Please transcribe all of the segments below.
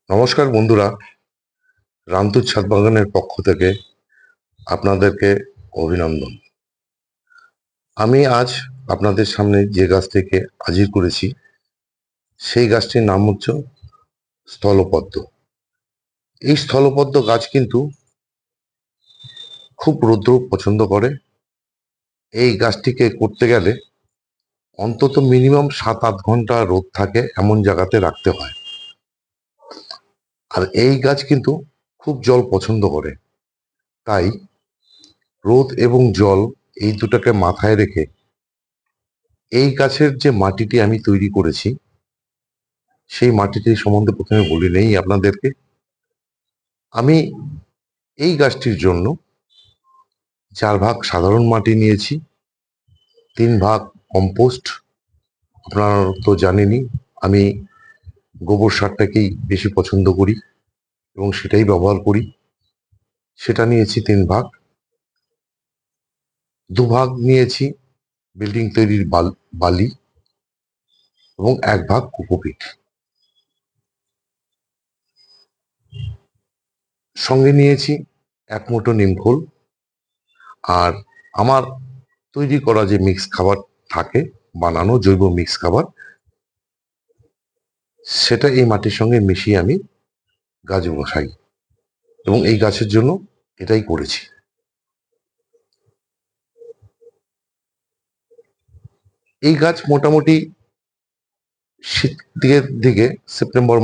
নমস্কার বন্ধুরা, রামতুর ছাদ বাগানের পক্ষ থেকে আপনাদেরকে অভিনন্দন। আমি আজ আপনাদের সামনে যে গাছটিকে হাজির করেছি সেই গাছটির নাম হচ্ছে স্থলপদ্ম। এই স্থলপদ্ম গাছ কিন্তু খুব রৌদ্র পছন্দ করে। এই গাছটিকে করতে গেলে অন্তত মিনিমাম 7-8 ঘন্টা রোদ থাকে এমন জায়গাতে রাখতে হয়। আর এই গাছ কিন্তু খুব জল পছন্দ করে, তাই রোদ এবং জল এই দুটাকে মাথায় রেখে এই গাছের যে মাটিটি আমি তৈরি করেছি সেই মাটিটি সম্বন্ধে প্রথমে বলে নেই আপনাদেরকে। আমি এই গাছটির জন্য 4 ভাগ সাধারণ মাটি নিয়েছি, 3 ভাগ কম্পোস্ট। আপনারা তো জানেনই আমি গোবর সারটাকেই বেশি পছন্দ করি এবং সেটাই ব্যবহার করি। সেটা নিয়েছি 3 ভাগ। 2 ভাগ নিয়েছি বিল্ডিং তৈরির বালি এবং 1 ভাগ কোকোপিট। সঙ্গে নিয়েছি 1 মুঠো নিমখোল। আর আমার তৈরি করা যে মিক্স খাবার থাকে, বানানো জৈব মিক্স খাবার, সেটা এই মাটির সঙ্গে মিশিয়ে আমি গাছ বসাই এবং এই গাছের জন্য এটাই করেছি। এই গাছ মোটামুটি শীতের দিকে সেপ্টেম্বর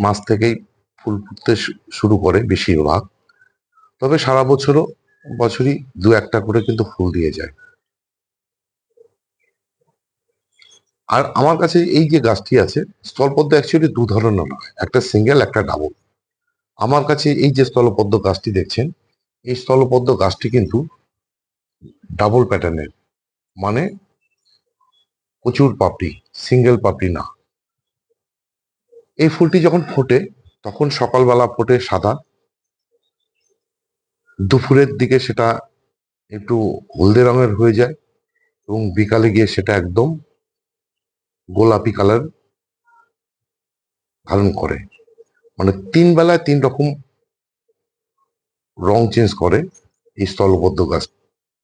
মাস থেকেই ফুল ফুটতে শুরু করে বেশিরভাগ। তবে সারা বছরই 2-1টা করে কিন্তু ফুল দিয়ে যায়। আর আমার কাছে এই যে গাছটি আছে, স্থলপদ্ম অ্যাকচুয়ালি 2 ধরনের নয়, একটা সিঙ্গেল একটা ডাবল। আমার কাছে এই যে স্থলপদ্ম গাছটি দেখছেন, এই স্থলপদ্ম গাছটি কিন্তু ডাবল প্যাটার্নের, মানে প্রচুর পাপড়ি, সিঙ্গেল পাপড়ি না। এই ফুলটি যখন ফোটে তখন সকালবেলা ফোটে সাদা, দুপুরের দিকে সেটা একটু হলদে রঙের হয়ে যায় এবং বিকালে গিয়ে সেটা একদম গোলাপি কালার ধারণ করে। মানে 3 বেলায় 3 রকম রং চেঞ্জ করে এই স্থলপদ্ম গাছ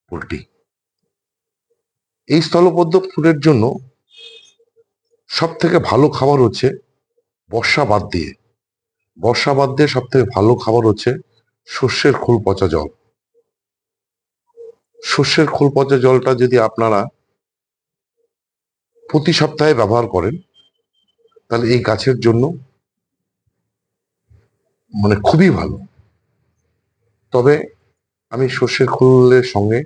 ফুলটি। এই স্থলপদ্ম ফুলের জন্য সব থেকে ভালো খাবার হচ্ছে বর্ষা বাদ দিয়ে সব থেকে ভালো খাবার হচ্ছে সর্ষের খোল পচা জল। সর্ষের খোল পচা জলটা যদি আপনারা প্রতি সপ্তাহে ব্যবহার করেন তাহলে এই গাছের জন্য মানে খুবই ভালো। তবে আমি সর্ষের খোলের সঙ্গে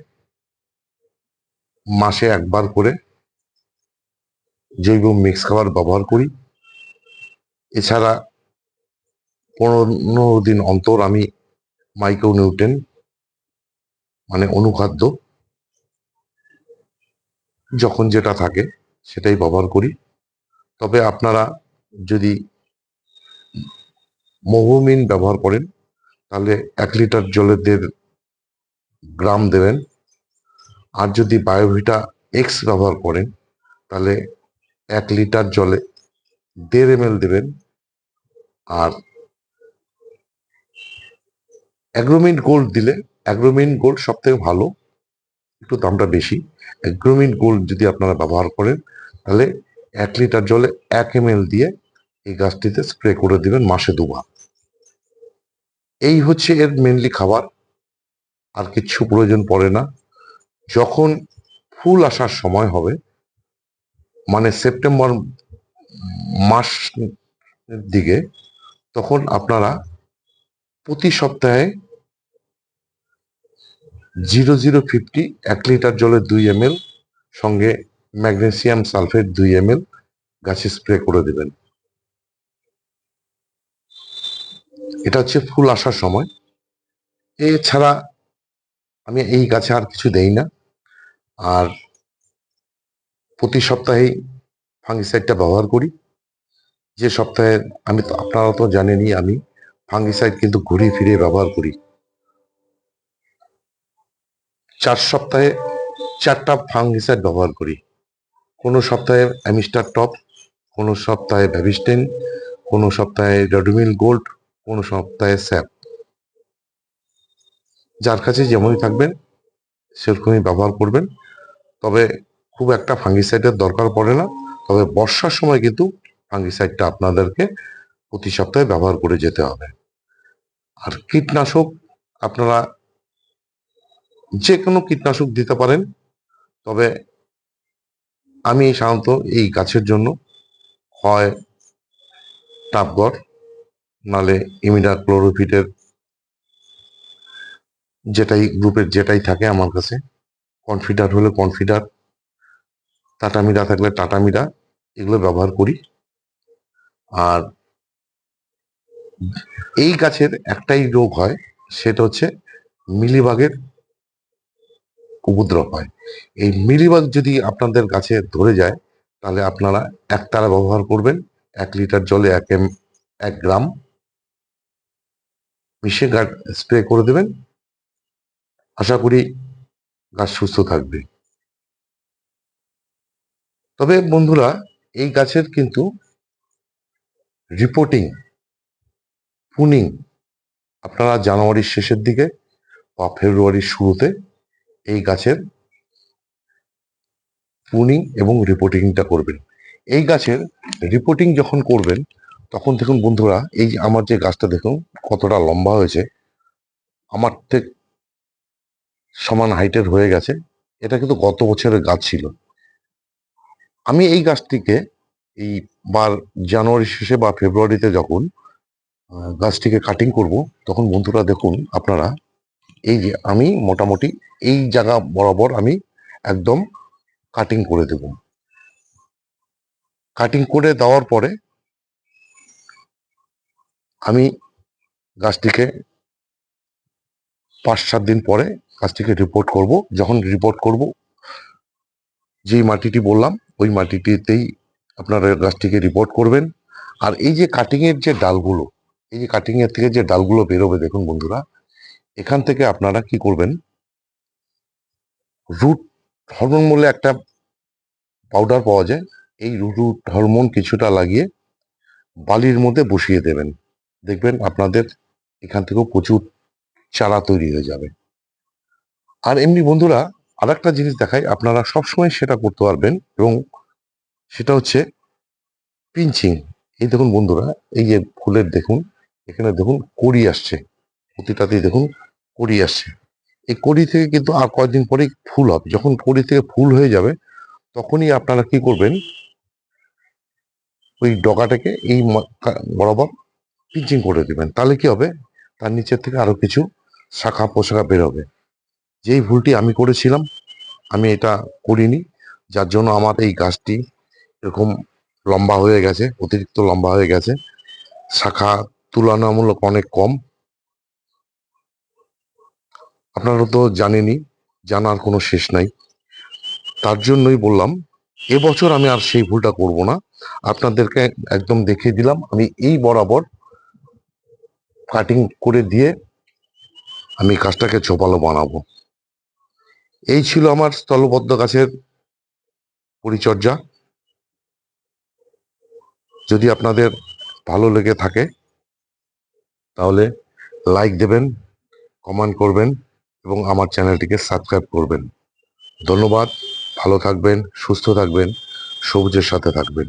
মাসে 1বার করে জৈব মিক্স খাবার ব্যবহার করি। এছাড়া 15 দিন অন্তর আমি মাইক্রোনিউট্রেন মানে অনুখাদ্য যখন যেটা থাকে সেটাই ব্যবহার করি। তবে আপনারা যদি মহুমিন ব্যবহার করেন তাহলে 1 লিটার জলে 1.5 গ্রাম দেবেন। আর যদি বায়োভিটা এক্স ব্যবহার করেন তাহলে 1 লিটার জলে 1.5 ml দেবেন। আর অ্যাগ্রোমিন গোল্ড দিলে, অ্যাগ্রোমিন গোল্ড সব থেকে ভালো, একটু দামটা বেশি। অ্যাগ্রোমিন গোল্ড যদি আপনারা ব্যবহার করেন তাহলে 1 লিটার জলে 1 ml দিয়ে এই গাছটিতে স্প্রে করে দিবেন মাসে 2 বার। এই হচ্ছে এর মেনলি খাবার, আর কিচ্ছু প্রয়োজন পড়ে না। যখন ফুল আসার সময় হবে, মানে সেপ্টেম্বর মাস দিকে, তখন আপনারা প্রতি সপ্তাহে 0050 1 লিটার জলে 2 ml সঙ্গে ম্যাগনেসিয়াম সালফেট 2 ml গাছে স্প্রে করে দেবেন। এটা হচ্ছে ফুল আসার সময়। এছাড়া আমি এই গাছে আর কিছু দেই না। আর প্রতি সপ্তাহেই ফাঙ্গিসাইডটা ব্যবহার করি। যে সপ্তাহে আমি তো, আপনারা তো জানেনই, আমি ফাঙ্গিসাইড কিন্তু ঘুরিয়ে ফিরিয়ে ব্যবহার করি। 4 সপ্তাহে 4টা ফাঙ্গিসাইড ব্যবহার করি। কোনো সপ্তাহে অ্যামিস্টার টপ, কোনো সপ্তাহে ভ্যাভিস্টেন, কোনো সপ্তাহে রেডমিল গোল্ড, কোনো সপ্তাহে স্যাপ। যার কাছে যেমনই থাকবেন সেরকমই ব্যবহার করবেন। তবে খুব একটা ফাঙ্গিসাইডের দরকার পড়ে না। তবে বর্ষার সময় কিন্তু ফাঙ্গিসাইডটা আপনাদেরকে প্রতি সপ্তাহে ব্যবহার করে যেতে হবে। আর কীটনাশক আপনারা যে কোনো কীটনাশক দিতে পারেন। তবে আমি সাধারণত এই গাছের জন্য হয় টাপগড়, নালে ইমিডাক্লোরোপিডের যেটাই গ্রুপের যেটাই থাকে আমার কাছে, কনফিডার হলে কনফিডার, টাটামিরা থাকলে টাটামিরা, এগুলো ব্যবহার করি। আর এই গাছের একটাই রোগ হয়, সেটা হচ্ছে মিলিবাগের উপদ্রব হয়। এই মিলিবাগ যদি আপনাদের গাছে ধরে যায় তাহলে আপনারা একতারা ব্যবহার করবেন। 1 লিটার জলে 1 গ্রাম মিশিয়ে গাছ স্প্রে করে দেবেন। আশা করি গাছ সুস্থ থাকবে। তবে বন্ধুরা, এই গাছের কিন্তু রিপোর্টিং, প্রুনিং আপনারা জানুয়ারির শেষের দিকে বা ফেব্রুয়ারির শুরুতে এই গাছের প্রুনিং এবং রিপোর্টিংটা করবেন। এই গাছের রিপোর্টিং যখন করবেন তখন দেখুন বন্ধুরা, এই যে আমার যে গাছটা দেখুন কতটা লম্বা হয়েছে, আমার ঠিক সমান হাইটের হয়ে গেছে। এটা কিন্তু গত বছরের গাছ ছিল। আমি এই গাছটিকে এই বার জানুয়ারি শেষে বা ফেব্রুয়ারিতে যখন গাছটিকে কাটিং করব, তখন বন্ধুরা দেখুন আপনারা, এই যে আমি মোটামুটি এই জায়গা বরাবর আমি একদম কাটিং করে দেব। কাটিং করে দেওয়ার পরে আমি গাছটিকে 5-7 দিন পরে গাছটিকে রিপোর্ট করব। যখন রিপোর্ট করব, যেই মাটিটি বললাম ওই মাটিটিতেই আপনারা গাছটিকে রিপোর্ট করবেন। আর এই যে কাটিং এর যে ডালগুলো, এই যে কাটিং এর থেকে যে ডালগুলো বেরোবে দেখুন বন্ধুরা, এখান থেকে আপনারা কি করবেন, রুট হরমোন বলে একটা পাউডার পাওয়া যায়, এই রুট হরমোন কিছুটা লাগিয়ে বালির মধ্যে বসিয়ে দেবেন। দেখবেন আপনাদের এখান থেকেও প্রচুর চারা তৈরি হয়ে যাবে। আর এমনি বন্ধুরা, আর একটা জিনিস দেখাই, আপনারা সবসময় সেটা করতে পারবেন, এবং সেটা হচ্ছে পিঞ্চিং। এই দেখুন বন্ধুরা, এই যে ফুলের দেখুন, এখানে দেখুন কড়ি আসছে, প্রতিটাতেই দেখুন কড়ি আসছে। এই কড়ি থেকে কিন্তু আর কয়েকদিন পরেই ফুল হবে। যখন কড়ি থেকে ফুল হয়ে যাবে তখনই আপনারা কি করবেন, ওই ডগাটাকে এই বরাবর পিঞ্চিং করে দিবেন। তাহলে কি হবে, তার নিচের থেকে আরো কিছু শাখা পোশাখা বেরোবে। যেই ভুলটি আমি করেছিলাম, আমি এটা করিনি, যার জন্য আমার এই গাছটি এরকম লম্বা হয়ে গেছে, অতিরিক্ত লম্বা হয়ে গেছে, শাখা তুলনামূলক অনেক কম। আপনারা তো জানেনই, জানার কোনো শেষ নাই। তার জন্যই বললাম এবছর আমি আর সেই ভুলটা করব না। আপনাদেরকে একদম দেখিয়ে দিলাম আমি এই বরাবর কাটিং করে দিয়ে আমি গাছটাকে ঝোপালো বানাবো। এই ছিল আমার স্থলবদ্ধ গাছের পরিচর্যা। যদি আপনাদের ভালো লেগে থাকে তাহলে লাইক দেবেন, কমেন্ট করবেন এবং আমার চ্যানেলটিকে সাবস্ক্রাইব করবেন। ধন্যবাদ। ভালো থাকবেন, সুস্থ থাকবেন, সবুজের সাথে থাকবেন।